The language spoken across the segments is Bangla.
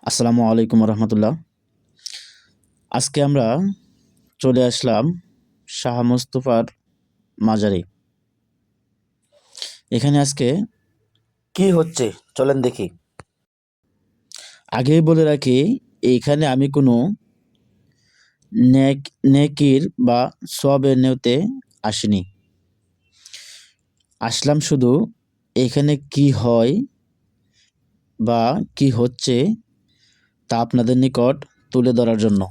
আসসালামু আলাইকুম রহমতুল্লাহ। আজকে আমরা চলে আসলাম শাহ মুস্তফার মাজারে। এখানে আজকে কি হচ্ছে চলেন দেখি। আগেই বলে রাখি, এইখানে আমি কোনো নেকির বা সওয়াবের নিয়তে আসিনি। আসলাম শুধু এখানে কি হয় বা কি হচ্ছে তা আপনাদের নিকট তুলে ধরার জন্য।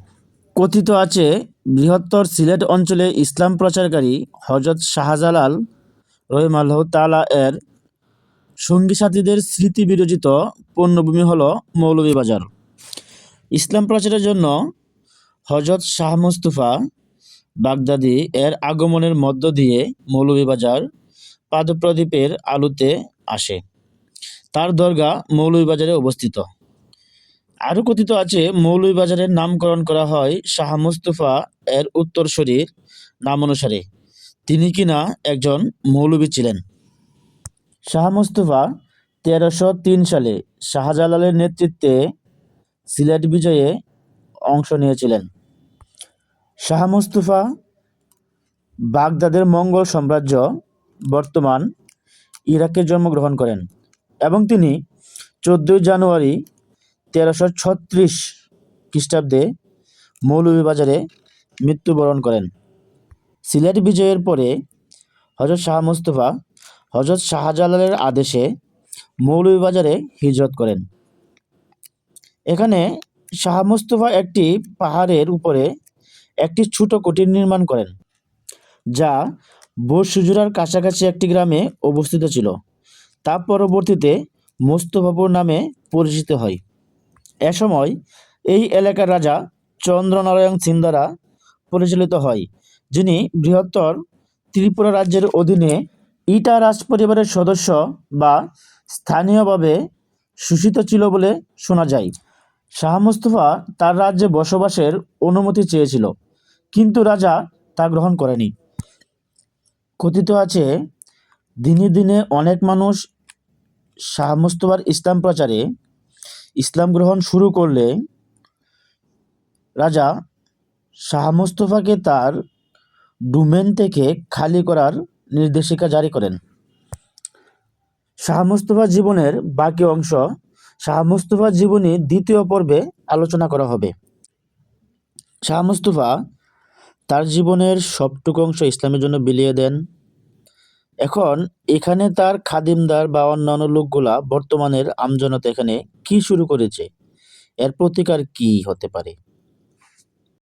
কথিত আছে, বৃহত্তর সিলেট অঞ্চলে ইসলাম প্রচারকারী হযরত শাহজালাল রহিমাল্লাহু তাআলা এর সঙ্গী সাথীদের স্মৃতি বিরচিত পুণ্যভূমি হল মৌলভীবাজার। ইসলাম প্রচারের জন্য হযরত শাহ মুস্তাফা বাগদাদী এর আগমনের মধ্য দিয়ে মৌলভীবাজার পাদপ্রদীপের আলোতে আসে। তার দরগা মৌলভীবাজারে অবস্থিত। আরও কথিত আছে, মৌলভীবাজারের নামকরণ করা হয় শাহ মুস্তাফা এর উত্তরসূরির নাম অনুসারে। তিনি কিনা একজন মৌলভী ছিলেন। শাহ মুস্তাফা 1303 সালে শাহজালালের নেতৃত্বে সিলেট বিজয়ে অংশ নিয়েছিলেন। শাহ মুস্তাফা বাগদাদের মঙ্গল সাম্রাজ্য বর্তমান ইরাকে জন্মগ্রহণ করেন এবং তিনি 14 জানুয়ারি 1336 খ্রিস্টাব্দে মৌলভীবাজারে মৃত্যুবরণ করেন। সিলেট বিজয়ের পরে হযরত শাহ মুস্তাফা হযরত শাহজালালের আদেশে মৌলভীবাজারে হিজরত করেন। এখানে শাহ মুস্তাফা একটি পাহাড়ের উপরে একটি ছোট কুটির নির্মাণ করেন, যা বসুজুরার কাছাকাছি একটি গ্রামে অবস্থিত ছিল। তা পরবর্তীতে মোস্তফাপুর নামে পরিচিত হয়। এ সময় এই এলাকার রাজা চন্দ্রনারায়ণ সিং দ্বারা পরিচালিত হয়, যিনি বৃহত্তর ত্রিপুরা রাজ্যের অধীনে ইটা রাজপরিবারের সদস্য বা স্থানীয়ভাবে শোষিত ছিল বলে শোনা যায়। শাহ মুস্তাফা তার রাজ্যে বসবাসের অনুমতি চেয়েছিল, কিন্তু রাজা তা গ্রহণ করেনি। কথিত আছে, দিনে দিনে অনেক মানুষ শাহ মুস্তাফার ইসলাম প্রচারে ইসলাম গ্রহণ শুরু করলে রাজা শাহ মুস্তাফাকে তার ডোমেন থেকে খালি করার নির্দেশিকা জারি করেন। শাহ মুস্তাফা জীবনের বাকি অংশ শাহ মুস্তাফা জীবনী দ্বিতীয় পর্বে আলোচনা করা হবে। শাহ মুস্তাফা তার জীবনের সবটুকু অংশ ইসলামের জন্য বিলিয়ে দেন। এখন এখানে তার খাদিমদার বা অন্যান্য লোকগুলা বর্তমানের আমজনতা এখানে কি শুরু করেছে, এর প্রতিকার কি হতে পারে?